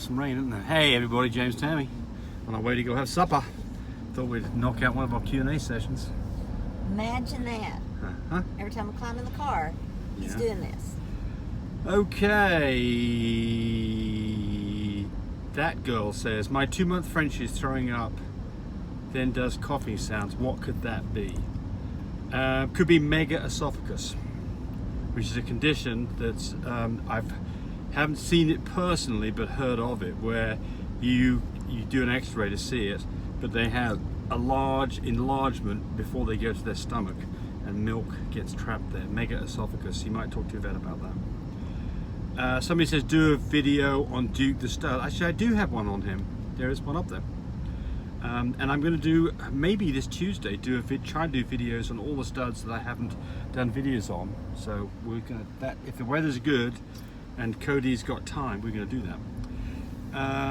have some rain, isn't there? Hey everybody, James Tammy. On our way to go have supper. Thought we'd knock out one of our Q&A sessions. Imagine that. Huh? Every time I climb in the car, he's doing this. Okay. That girl says, my 2-month Frenchie is throwing up, then does coughing sounds. What could that be? Could be mega esophagus, which is a condition that's haven't seen it personally, but heard of it, where you do an X-ray to see it, but they have a large enlargement before they go to their stomach, and milk gets trapped there. Mega esophagus. You might talk to your vet about that. Somebody says do a video on Duke the Stud. Actually, I do have one on him. There is one up there. And I'm going to do, maybe this Tuesday, try to do videos on all the studs that I haven't done videos on. So we're going to, if the weather's good and Cody's got time, we're going to do that.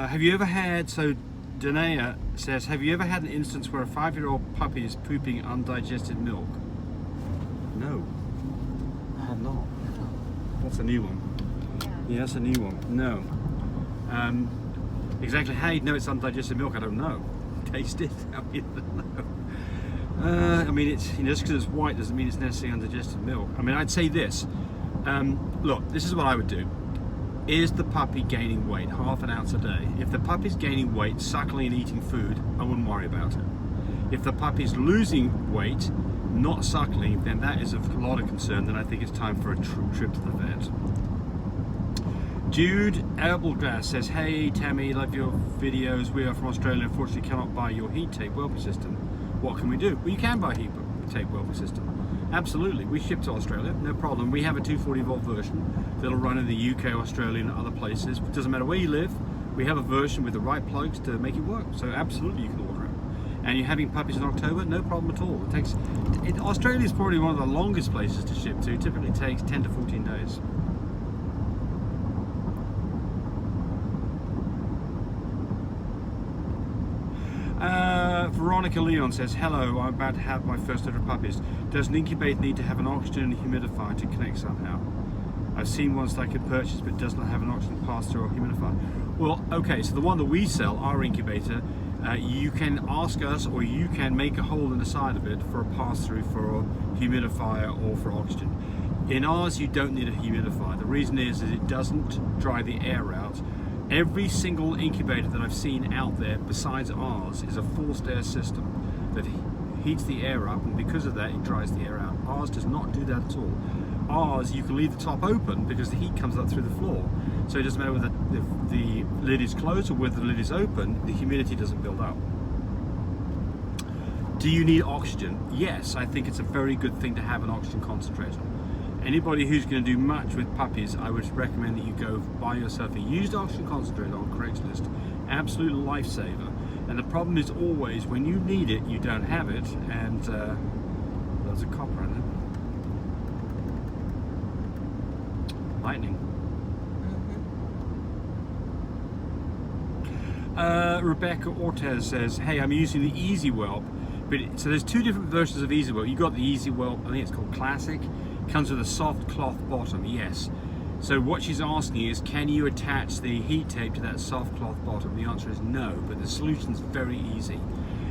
Have you ever had, so Danae says, have you ever had an instance where a 5-year-old puppy is pooping undigested milk? No, I have not. That's a new one. Yeah, that's a new one. No. Exactly how you know it's undigested milk, I don't know. Taste it. I mean, it's, just because it's white doesn't mean it's necessarily undigested milk. I mean, I'd say this. Look, this is what I would do. Is the puppy gaining weight? Half an ounce a day. If the puppy's gaining weight, suckling and eating food, I wouldn't worry about it. If the puppy's losing weight, not suckling, then that is of a lot of concern. Then I think it's time for a trip to the vet. Jude Abelgrass says, hey Tammy, love your videos. We are from Australia, unfortunately cannot buy your heat tape whelping system. What can we do? Well, you can buy a heat tape whelping system. Absolutely, we ship to Australia, no problem. We have a 240 volt version that'll run in the UK, Australia and other places. It doesn't matter where you live, we have a version with the right plugs to make it work. So absolutely you can order it. And you're having puppies in October, no problem at all. Australia is probably one of the longest places to ship to. It typically takes 10 to 14 days. Veronica Leon says, hello, I'm about to have my first litter of puppies. Does an incubator need to have an oxygen humidifier to connect somehow? I've seen ones that I could purchase but does not have an oxygen pass-through or humidifier. Well, okay, so the one that we sell, our incubator, you can ask us or you can make a hole in the side of it for a pass-through for a humidifier or for oxygen. In ours, you don't need a humidifier. The reason is it doesn't dry the air out. Every single incubator that I've seen out there besides ours is a forced air system that heats the air up, and because of that it dries the air out. Ours does not do that at all. Ours, you can leave the top open because the heat comes up through the floor. So it doesn't matter whether the lid is closed or whether the lid is open, the humidity doesn't build up. Do you need oxygen? Yes, I think it's a very good thing to have an oxygen concentrator. Anybody who's going to do much with puppies, I would recommend that you go buy yourself a used oxygen concentrator on Craigslist. Absolute lifesaver. And the problem is always when you need it, you don't have it. And there's a copper in there. Lightning. Rebecca Ortez says, hey, I'm using the Easy Whelp. So there's two different versions of Easy Whelp. You got the Easy Whelp, I think it's called Classic. Comes with a soft cloth bottom, yes. So what she's asking is, can you attach the heat tape to that soft cloth bottom? The answer is no, but the solution's very easy.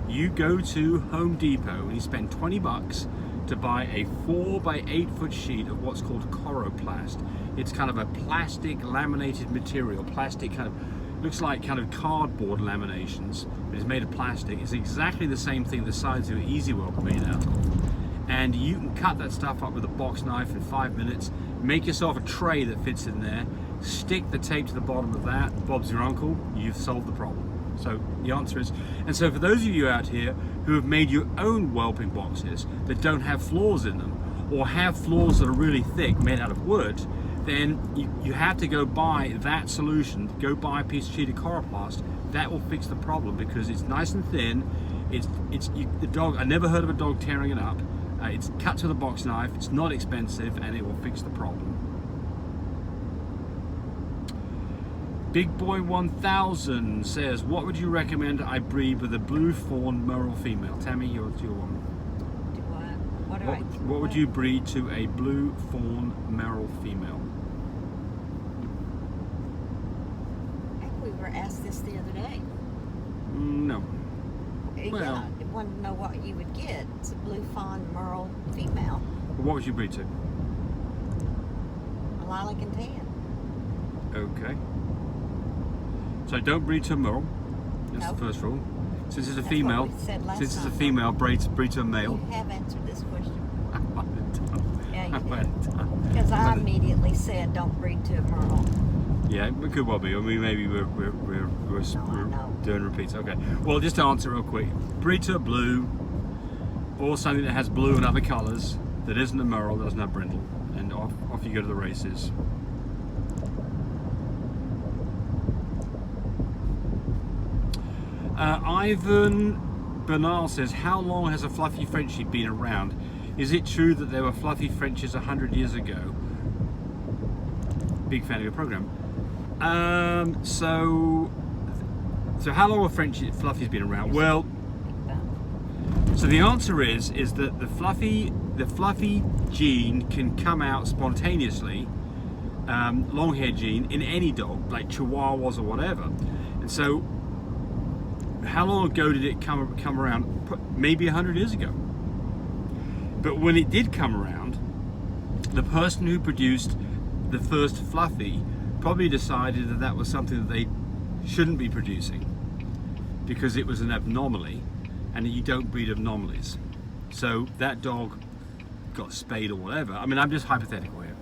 You go to Home Depot and you spend 20 bucks to buy a 4 by 8 foot sheet of what's called Coroplast. It's kind of a plastic laminated material, plastic kind of, looks like kind of cardboard laminations, but it's made of plastic. It's exactly the same thing the sides of an Easy Whelp are made out of. And you can cut that stuff up with a box knife in 5 minutes, make yourself a tray that fits in there, stick the tape to the bottom of that, Bob's your uncle, you've solved the problem. So the answer is, and so for those of you out here who have made your own whelping boxes that don't have floors in them, or have floors that are really thick made out of wood, then you have to go buy that solution, go buy a piece of sheet of Coroplast. That will fix the problem because it's nice and thin. The dog, I never heard of a dog tearing it up. It's cut with a box knife, it's not expensive, and it will fix the problem. Big Boy 1000 says, what would you recommend I breed with a blue fawn merle female? Tammy, your one. Do what? What would you breed to a blue fawn merle female? I think we were asked this the other day. No. Yeah, Well- I wanted to know what you would get. It's a blue fawn merle female, But what would you breed to? a lilac and tan. Okay. So don't breed to a merle. That's No. the first rule. Since it's a That's female, what we said last since it's a time. female, breed to a male. You have answered this question. Yeah, you I did. might have done. Because I But- immediately said don't breed to a merle. Yeah, it could well be. I mean, maybe we're know. doing repeats. Okay. Well, just to answer real quick, breed to a blue, or something that has blue and other colours that isn't a merle, doesn't have brindle, and off you go to the races. Ivan Bernal says, how long has a fluffy Frenchie been around? Is it true that there were fluffy Frenchies 100 years ago? Big fan of your program. So how long have Fluffy's been around? Well, so the answer is that the fluffy gene can come out spontaneously, long-haired gene, in any dog, like Chihuahuas or whatever. And so, how long ago did it come around? Maybe 100 years ago. But when it did come around, the person who produced the first Fluffy probably decided that that was something that they shouldn't be producing because it was an abnormally, and you don't breed anomalies. So that dog got spayed or whatever. I mean, I'm just hypothetical here.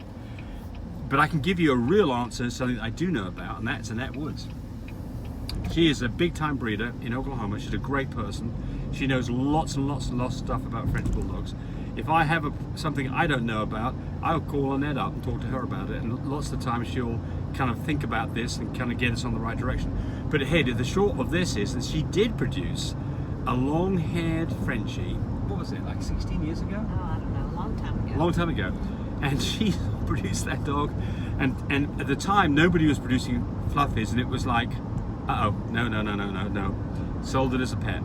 But I can give you a real answer, something that I do know about, and that's Annette Woods. She is a big-time breeder in Oklahoma. She's a great person. She knows lots and lots and lots of stuff about French Bulldogs. If I have something I don't know about, I'll call Annette up and talk to her about it. And lots of the time she'll kind of think about this and kind of get us on the right direction. But the short of this is that she did produce a long-haired Frenchie. What was it, like 16 years ago? Oh, I don't know, a long time ago. A long time ago. And she produced that dog. And at the time, nobody was producing Fluffies. And it was like, no. Sold it as a pet.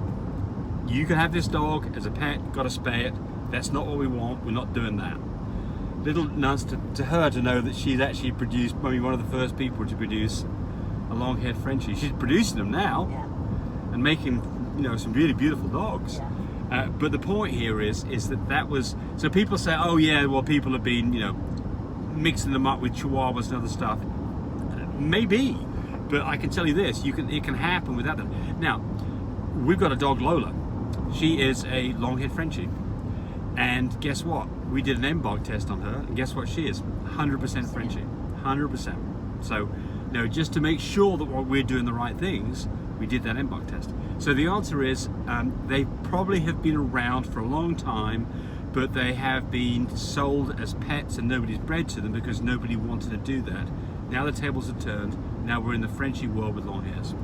You can have this dog as a pet, got to spay it. That's not what we want. We're not doing that. Little nuts to her to know that she's actually produced, maybe one of the first people to produce a long-haired Frenchie. She's producing them now, Yeah. and making, some really beautiful dogs. Yeah. But the point here is that was, so people say, oh yeah, well people have been, mixing them up with Chihuahuas and other stuff. Maybe, but I can tell you this, it can happen without them. Now, we've got a dog, Lola. She is a long-haired Frenchie. And guess what? We did an embark test on her, and guess what she is? 100% Frenchie. 100%. So, just to make sure that we're doing the right things, we did that embark test. So the answer is, they probably have been around for a long time, but they have been sold as pets and nobody's bred to them because nobody wanted to do that. Now the tables have turned. Now we're in the Frenchie world with long hairs.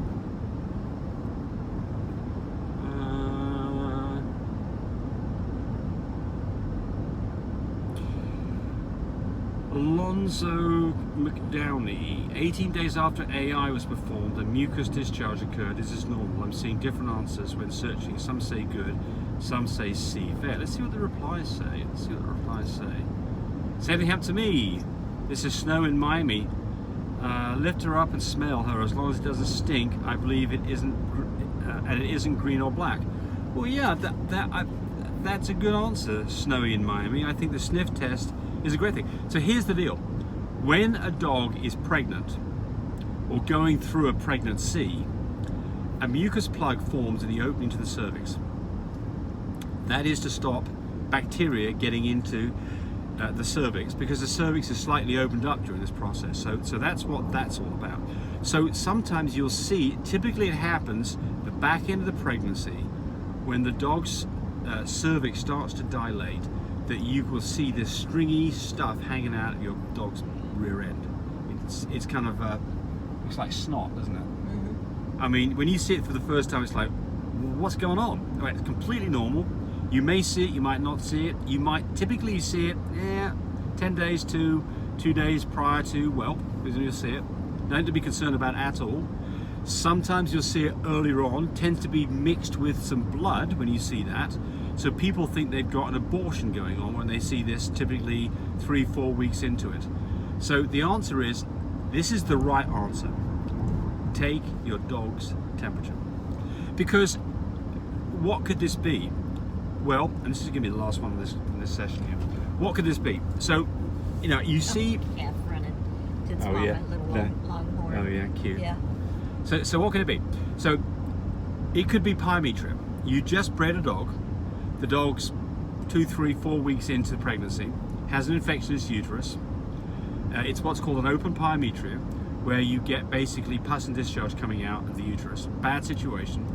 Alonzo McDowney, 18 days after AI was performed, a mucus discharge occurred. Is this normal? I'm seeing different answers when searching. Some say good, some say C. Fair. Let's see what the replies say. Same thing happened to me. This is snow in Miami. Lift her up and smell her. As long as it doesn't stink, I believe it isn't, and it isn't green or black. Well, yeah, that's a good answer. Snowy in Miami. I think the sniff test is a great thing. So here's the deal. When a dog is pregnant or going through a pregnancy, a mucus plug forms in the opening to the cervix. That is to stop bacteria getting into the cervix, because the cervix is slightly opened up during this process. So that's what that's all about. So sometimes you'll see, typically it happens the back end of the pregnancy, when the dog's cervix starts to dilate, that you will see this stringy stuff hanging out of your dog's rear end. It's kind of looks like snot, doesn't it? Mm-hmm. I mean, when you see it for the first time, it's like, what's going on? Right, it's completely normal. You may see it, you might not see it. You might typically see it 10 days to 2 days prior to whelp, is when you'll see it. Nothing to be concerned about at all. Sometimes you'll see it earlier on, tends to be mixed with some blood when you see that. So people think they've got an abortion going on when they see this, typically 3-4 weeks into it. So the answer is, this is the right answer. take your dog's temperature. Because what could this be? Well, and this is going to be the last one in this session here. What could this be? So, you know, you see... Calf running to its Oh, mama, yeah. little longhorn. Oh yeah, cute. Yeah. So what can it be? So it could be pyometria. You just bred a dog. The dog's 2, 3, 4 weeks into pregnancy, has an infection in its uterus. It's what's called an open pyometria, where you get basically pus and discharge coming out of the uterus. Bad situation.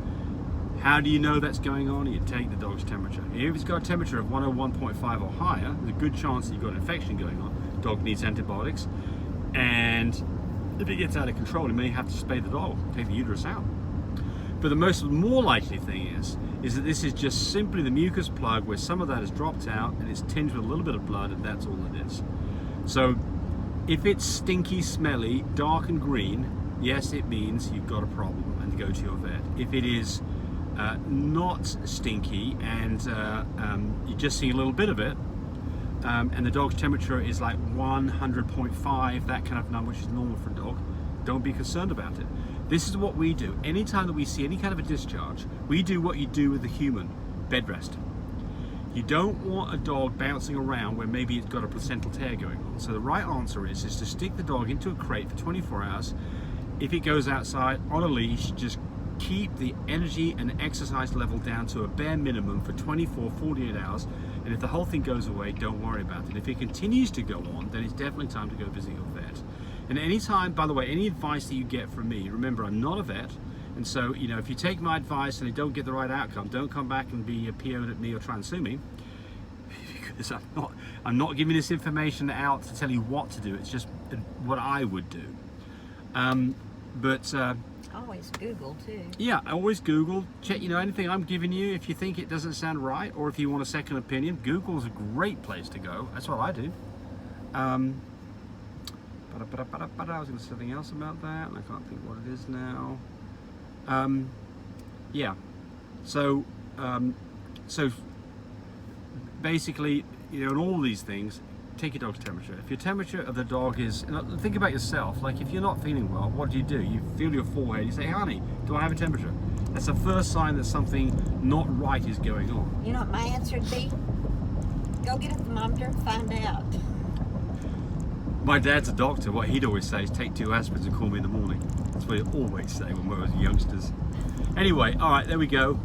How do you know that's going on? You take the dog's temperature. If it's got a temperature of 101.5 or higher, there's a good chance that you've got an infection going on. Dog needs antibiotics. And if it gets out of control, you may have to spay the dog, take the uterus out. But the more likely thing is that this is just simply the mucus plug where some of that has dropped out and it's tinged with a little bit of blood, and that's all it is. So if it's stinky, smelly, dark and green, yes, it means you've got a problem and go to your vet. If it is not stinky and you're just seeing a little bit of it, and the dog's temperature is like 100.5, that kind of number, which is normal for a dog, don't be concerned about it. This is what we do. Anytime that we see any kind of a discharge, we do what you do with a human, bed rest. You don't want a dog bouncing around where maybe it's got a placental tear going on. So the right answer is to stick the dog into a crate for 24 hours. If it goes outside on a leash, just keep the energy and exercise level down to a bare minimum for 24, 48 hours. And if the whole thing goes away, don't worry about it. If it continues to go on, then it's definitely time to go visit your vet. And anytime, by the way, any advice that you get from me, remember, I'm not a vet. And so, you know, if you take my advice and you don't get the right outcome, don't come back and be PO'd at me or try and sue me. Because I'm not giving this information out to tell you what to do. It's just what I would do. Always Google too. Yeah, always Google. Check, you know, anything I'm giving you, if you think it doesn't sound right, or if you want a second opinion, Google's a great place to go. That's what I do. I was going to say something else about that, and I can't think what it is now. Yeah. So basically, you know, in all these things, take your dog's temperature. If your temperature of the dog is, think about yourself, like if you're not feeling well, what do? You feel your forehead, you say, honey, do I have a temperature? That's the first sign that something not right is going on. You know what my answer would be? Go get a thermometer and find out. My dad's a doctor. What he'd always say is take 2 aspirins and call me in the morning. That's what he'd always say when we were youngsters. Anyway, all right, there we go.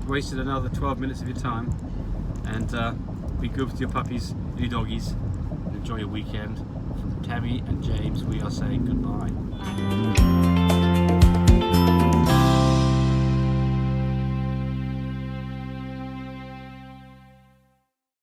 Wasted another 12 minutes of your time. And be good with your puppies and your doggies. Enjoy your weekend. From Tammy and James, we are saying goodbye.